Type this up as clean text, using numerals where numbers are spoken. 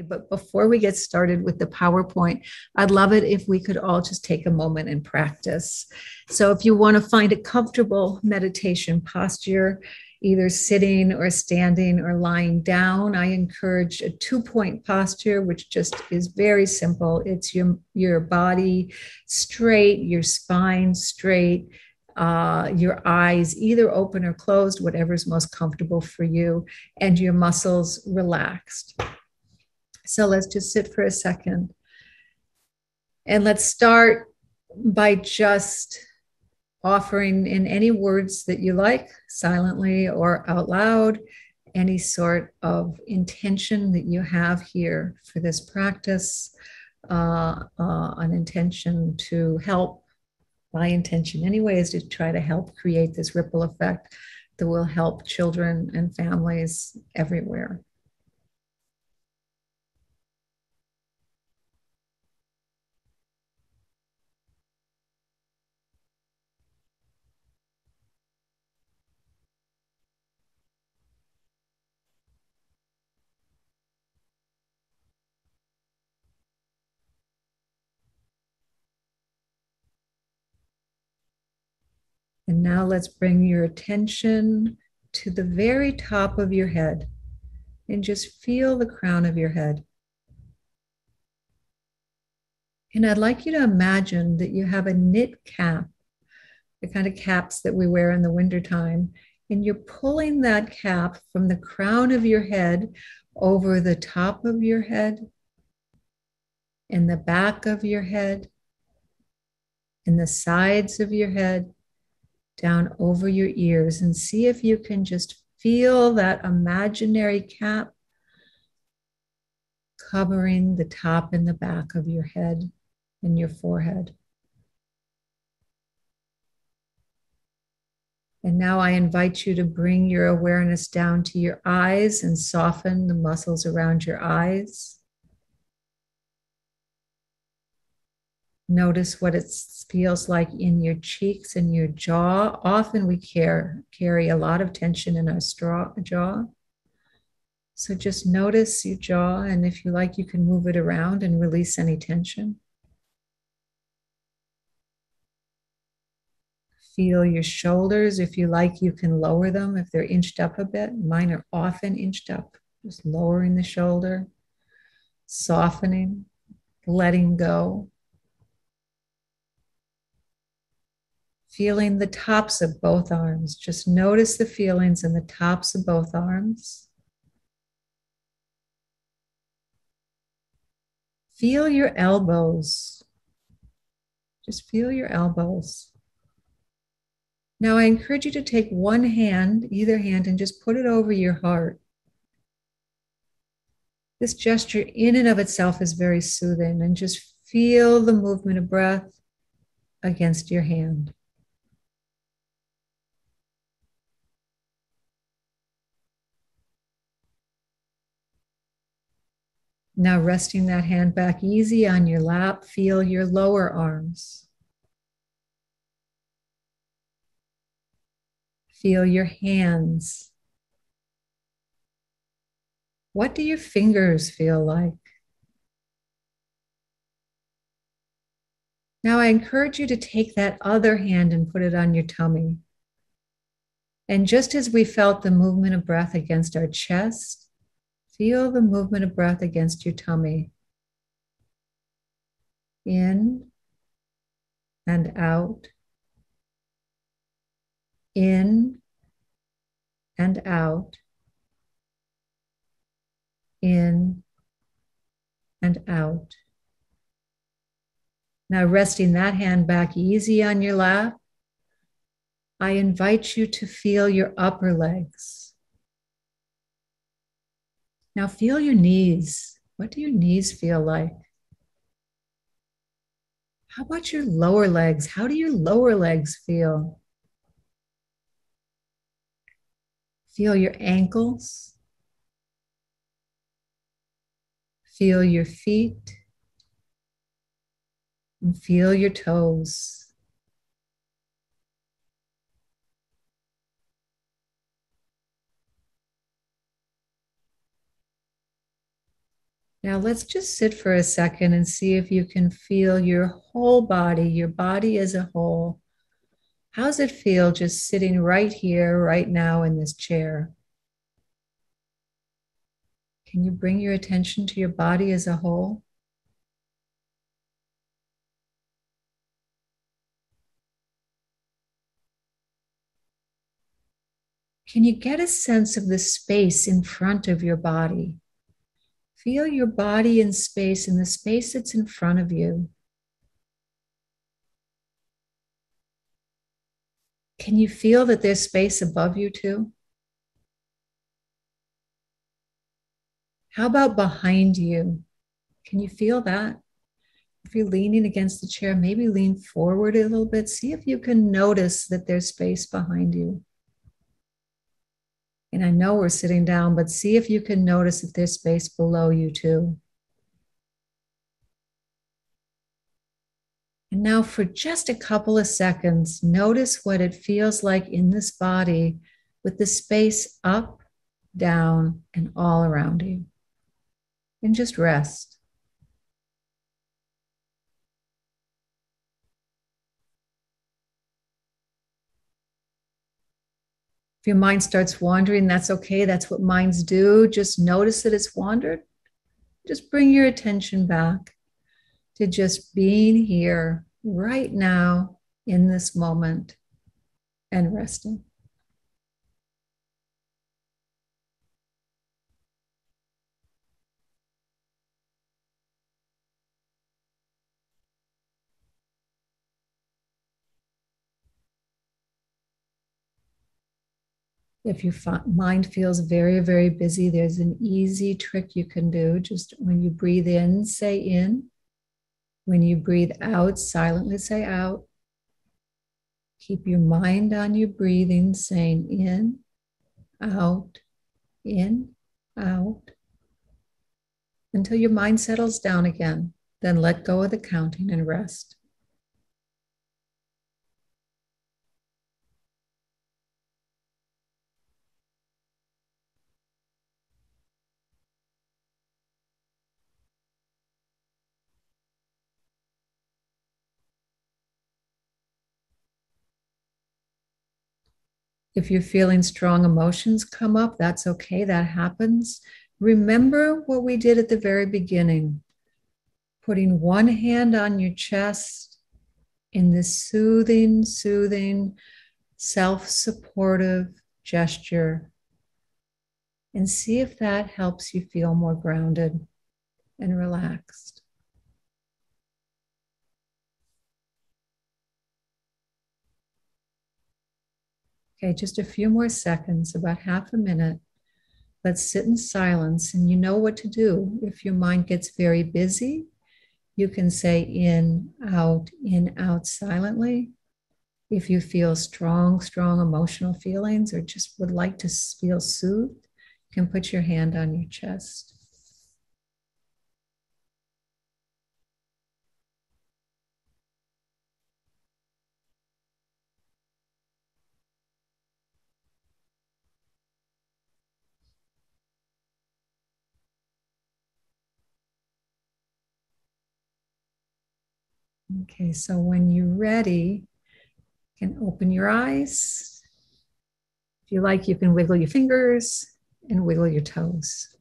But before we get started with the PowerPoint, I'd love it if we could all just take a moment and practice. So if you want to find a comfortable meditation posture, either sitting or standing or lying down, I encourage a 2-point posture, which just is very simple. It's your body straight, your spine straight, your eyes either open or closed, whatever's most comfortable for you, and your muscles relaxed. So let's just sit for a second. And let's start by just offering in any words that you like, silently or out loud, any sort of intention that you have here for this practice, an intention to help. My intention anyway is to try to help create this ripple effect that will help children and families everywhere. And now let's bring your attention to the very top of your head and just feel the crown of your head. And I'd like you to imagine that you have a knit cap, the kind of caps that we wear in the wintertime, and you're pulling that cap from the crown of your head over the top of your head, in the back of your head, in the sides of your head, down over your ears, and see if you can just feel that imaginary cap covering the top and the back of your head and your forehead. And now I invite you to bring your awareness down to your eyes and soften the muscles around your eyes. Notice what it feels like in your cheeks and your jaw. Often we carry a lot of tension in our jaw. So just notice your jaw, and if you like, you can move it around and release any tension. Feel your shoulders. If you like, you can lower them if they're inched up a bit. Mine are often inched up. Just lowering the shoulder, softening, letting go. Feeling the tops of both arms. Just notice the feelings in the tops of both arms. Feel your elbows. Just feel your elbows. Now I encourage you to take one hand, either hand, and just put it over your heart. This gesture in and of itself is very soothing, and just feel the movement of breath against your hand. Now resting that hand back easy on your lap, feel your lower arms. Feel your hands. What do your fingers feel like? Now I encourage you to take that other hand and put it on your tummy. And just as we felt the movement of breath against our chest, feel the movement of breath against your tummy. In and out. In and out. In and out. Now resting that hand back easy on your lap, I invite you to feel your upper legs. Now feel your knees. What do your knees feel like? How about your lower legs? How do your lower legs feel? Feel your ankles. Feel your feet. And feel your toes. Now let's just sit for a second and see if you can feel your whole body, your body as a whole. How's it feel just sitting right here, right now in this chair? Can you bring your attention to your body as a whole? Can you get a sense of the space in front of your body? Feel your body in space, in the space that's in front of you. Can you feel that there's space above you too? How about behind you? Can you feel that? If you're leaning against the chair, maybe lean forward a little bit. See if you can notice that there's space behind you. And I know we're sitting down, but see if you can notice if there's space below you too. And now for just a couple of seconds, notice what it feels like in this body with the space up, down, and all around you. And just rest. If your mind starts wandering, that's okay. That's what minds do. Just notice that it's wandered. Just bring your attention back to just being here right now in this moment and resting. If your mind feels very, very busy, there's an easy trick you can do. Just when you breathe in, say in. When you breathe out, silently say out. Keep your mind on your breathing, saying in, out, until your mind settles down again. Then let go of the counting and rest. If you're feeling strong emotions come up, that's okay, that happens. Remember what we did at the very beginning, putting one hand on your chest in this soothing, self-supportive gesture, and see if that helps you feel more grounded and relaxed. Okay, just a few more seconds, about half a minute. Let's sit in silence, and you know what to do. If your mind gets very busy, you can say in, out silently. If you feel strong emotional feelings or just would like to feel soothed, you can put your hand on your chest. Okay, so when you're ready, you can open your eyes. If you like, you can wiggle your fingers and wiggle your toes.